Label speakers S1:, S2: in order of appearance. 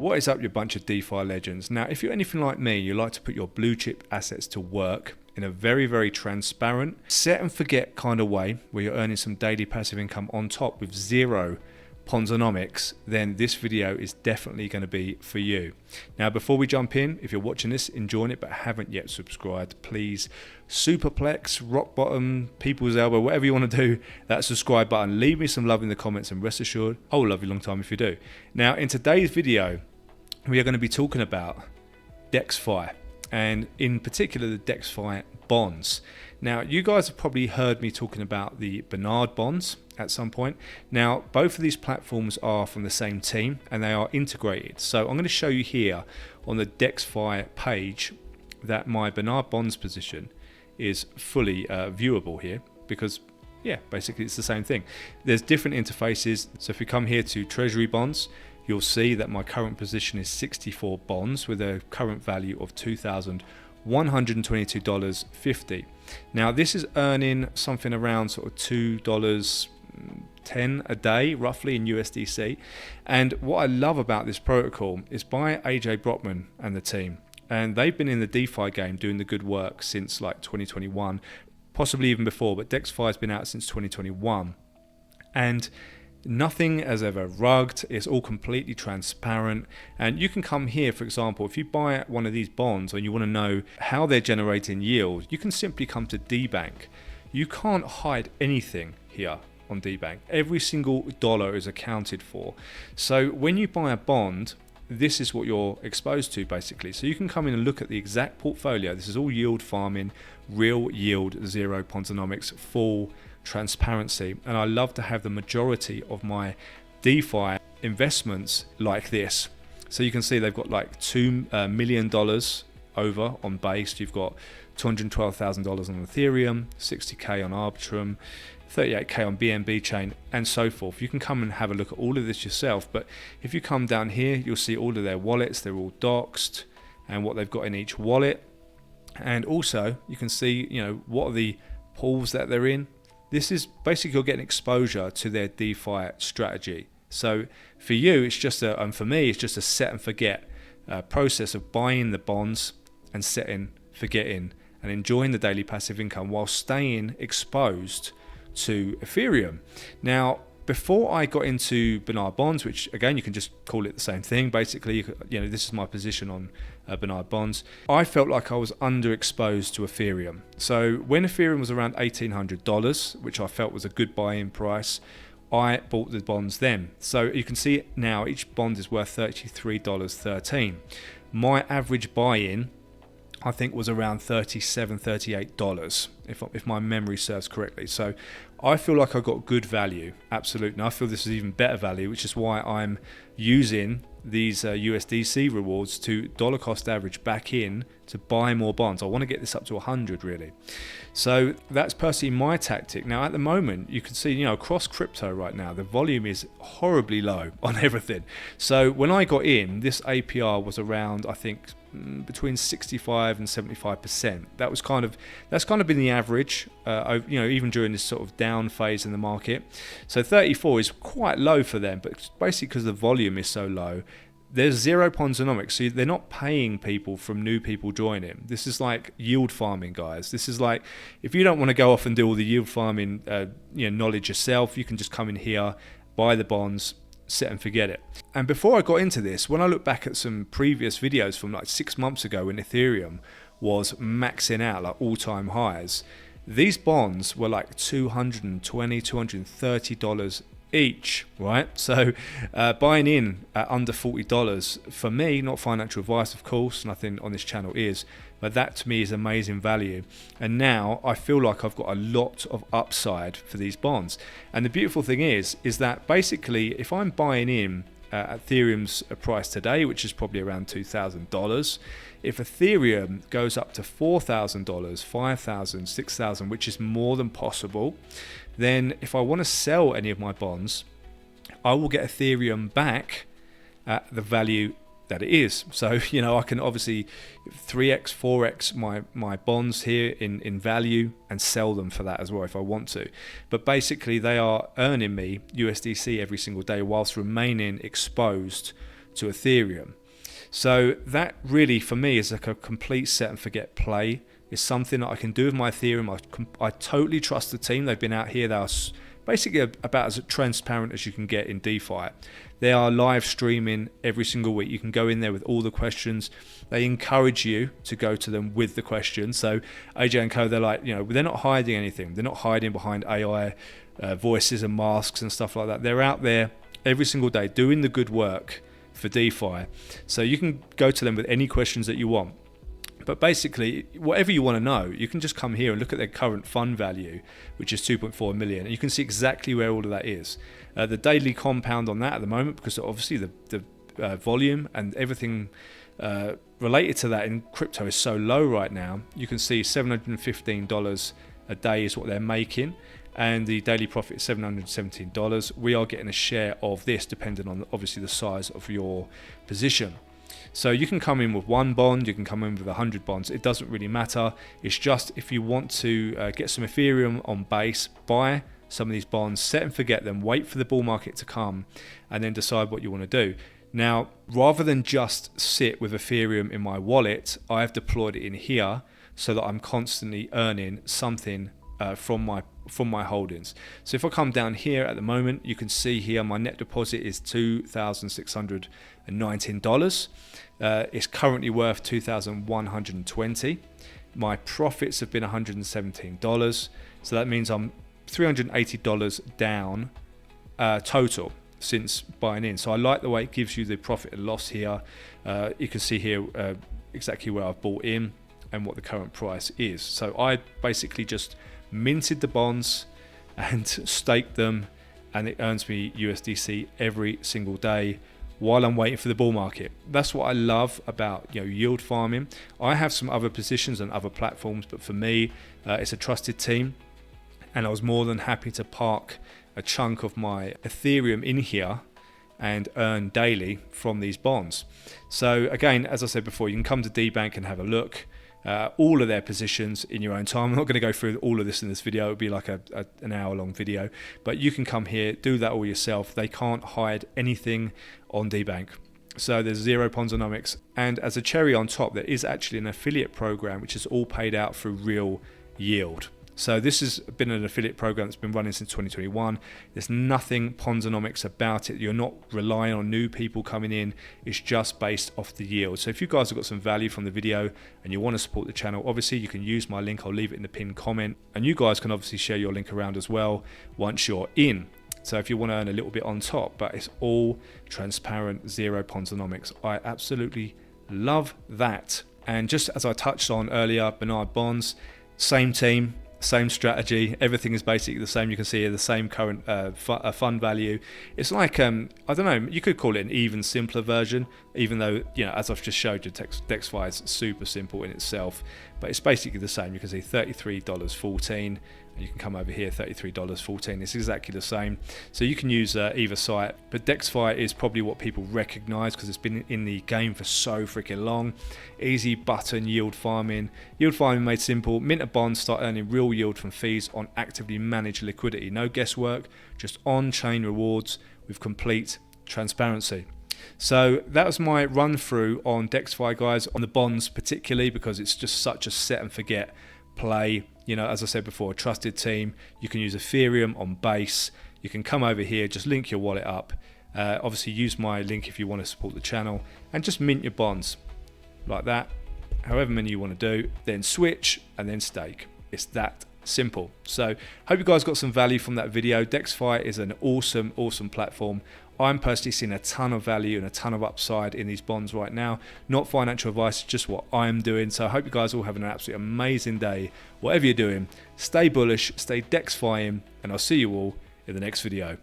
S1: What is up, you bunch of DeFi legends? Now, if you're anything like me, you like to put your blue chip assets to work in a very, very transparent, set and forget kind of way, where you're earning some daily passive income on top with zero ponzinomics, then this video is definitely going to be for you. Now, before we jump in, if you're watching this, enjoying it, but haven't yet subscribed, please superplex, rock bottom, people's elbow, whatever you want to do, that subscribe button. Leave me some love in the comments, and rest assured, I will love you a long time if you do. Now, in today's video, we are going to be talking about DexFi, and in particular the DexFi Bonds. Now, you guys have probably heard me talking about the BNB bonds at some point. Now, both of these platforms are from the same team and they are integrated. So I'm going to show you here on the DexFi page that my BNB bonds position is fully viewable here, because yeah, basically it's the same thing. There's different interfaces. So if we come here to Treasury Bonds, you'll see that my current position is 64 bonds with a current value of $2,122.50. Now, this is earning something around sort of $2.10 a day, roughly, in USDC. And what I love about this protocol is by Brockman and the team. And they've been in the DeFi game doing the good work since like 2021, possibly even before, but DexFi has been out since 2021. And nothing has ever rugged. It's all completely transparent. And you can come here, for example, if you buy one of these bonds and you want to know how they're generating yield, you can simply come to DeBank. You can't hide anything here on DeBank. Every single dollar is accounted for. So when you buy a bond, this is what you're exposed to, basically. So you can come in and look at the exact portfolio. This is all yield farming, real yield, zero ponzinomics, full transparency. And I love to have the majority of my DeFi investments like this. So you can see they've got like $2 million over on base. You've got $212,000 on Ethereum, 60k on Arbitrum, 38k on BNB Chain, and so forth. You can come and have a look at all of this yourself, but if you come down here, you'll see all of their wallets. They're all doxed and what they've got in each wallet. And also you can see, you know, what are the pools that they're in. This is basically, you're getting exposure to their DeFi strategy. So for you, it's just and for me, it's just a set and forget process of buying the bonds and setting, forgetting, and enjoying the daily passive income while staying exposed to Ethereum. Now, before I got into BNB bonds, which again, you can just call it the same thing, basically, you know, this is my position on BNB bonds, I felt like I was underexposed to Ethereum. So when Ethereum was around $1,800, which I felt was a good buy-in price, I bought the bonds then. So you can see now each bond is worth $33.13. My average buy-in, I think, was around $37, $38, if my memory serves correctly. So I feel like I got good value, absolutely. And I feel this is even better value, which is why I'm using these USDC rewards to dollar cost average back in to buy more bonds. I want to get this up to 100 really. So that's personally my tactic. Now, at the moment, you can see, you know, across crypto right now, the volume is horribly low on everything. So when I got in, this APR was around, I think, between 65 and 75%. That's kind of been the average, you know, even during this sort of down phase in the market. So 34 is quite low for them, but basically because the volume is so low, there's zero ponzinomics. So they're not paying people from new people joining. This is like yield farming, guys. This is like, if you don't want to go off and do all the yield farming, you know, knowledge yourself, you can just come in here, buy the bonds, set and forget it. And before I got into this, when I look back at some previous videos from like 6 months ago when Ethereum was maxing out like all-time highs, these bonds were like $220, $230 each, right? So buying in at under $40, for me, not financial advice, of course, nothing on this channel is, but that to me is amazing value. And now I feel like I've got a lot of upside for these bonds. And the beautiful thing is that basically if I'm buying in at Ethereum's price today, which is probably around $2,000, if Ethereum goes up to $4,000, $5,000, $6,000, which is more than possible, then if I want to sell any of my bonds, I will get Ethereum back at the value that it is. So, you know, I can obviously 3x, 4x my bonds here in value and sell them for that as well if I want to. But basically they are earning me USDC every single day whilst remaining exposed to Ethereum. So that really, for me, is like a complete set and forget play. It's something that I can do with my Ethereum. I totally trust the team. They've been out here. They are basically about as transparent as you can get in DeFi. They are live streaming every single week. You can go in there with all the questions. They encourage you to go to them with the questions. So AJ and Co, they're like, they're not hiding anything. They're not hiding behind AI voices and masks and stuff like that. They're out there every single day doing the good work for DeFi. So you can go to them with any questions that you want. But basically, whatever you want to know, you can just come here and look at their current fund value, which is 2.4 million. And you can see exactly where all of that is. The daily compound on that at the moment, because obviously the volume and everything related to that in crypto is so low right now, you can see $715 a day is what they're making. And the daily profit is $717. We are getting a share of this depending on obviously the size of your position. So you can come in with 1 bond, you can come in with 100 bonds. It doesn't really matter. It's just if you want to get some Ethereum on base, buy some of these bonds, set and forget them, wait for the bull market to come, and then decide what you want to do. Now, rather than just sit with Ethereum in my wallet, I have deployed it in here so that I'm constantly earning something from my holdings. So if I come down here at the moment, you can see here my net deposit is $2,619. It's currently worth $2,120. My profits have been $117. So that means I'm $380 down total since buying in. So I like the way it gives you the profit and loss here. You can see here exactly where I've bought in and what the current price is. So I basically just minted the bonds and staked them, and it earns me USDC every single day while I'm waiting for the bull market. That's what I love about yield farming. I have some other positions and other platforms, but for me it's a trusted team, and I was more than happy to park a chunk of my Ethereum in here and earn daily from these bonds. So again, as I said before, you can come to DeBank and have a look. All of their positions in your own time. I'm not going to go through all of this in this video. It would be like an hour-long video. But you can come here, do that all yourself. They can't hide anything on DeBank. So there's zero ponzinomics. And as a cherry on top, there is actually an affiliate program which is all paid out through real yield. So this has been an affiliate program that's been running since 2021. There's nothing ponzinomics about it. You're not relying on new people coming in. It's just based off the yield. So if you guys have got some value from the video and you want to support the channel, obviously you can use my link. I'll leave it in the pinned comment. And you guys can obviously share your link around as well once you're in. So if you want to earn a little bit on top, but it's all transparent, zero ponzinomics. I absolutely love that. And just as I touched on earlier, Bernard Bonds, same team, same strategy, everything is basically the same. You can see here the same current fund value. It's like I don't know, you could call it an even simpler version, even though as I've just showed you, DexFi is super simple in itself, but it's basically the same. You can see $33.14, and you can come over here, $33.14. It's exactly the same. So you can use either site, but DexFi is probably what people recognize because it's been in the game for so freaking long. Easy button yield farming. Yield farming made simple. Mint a bond, start earning real yield from fees on actively managed liquidity. No guesswork, just on-chain rewards with complete transparency. So that was my run through on DexFi, guys, on the bonds particularly, because it's just such a set and forget play. As I said before, a trusted team. You can use Ethereum on base. You can come over here, just link your wallet up. Obviously use my link if you want to support the channel, and just mint your bonds like that, however many you want to do, then switch and then stake. It's that simple. So hope you guys got some value from that video. DexFi is an awesome platform. I'm personally seeing a ton of value and a ton of upside in these bonds right now. Not financial advice, just what I'm doing. So I hope you guys all have an absolutely amazing day. Whatever you're doing, stay bullish, stay DexFi-ing, and I'll see you all in the next video.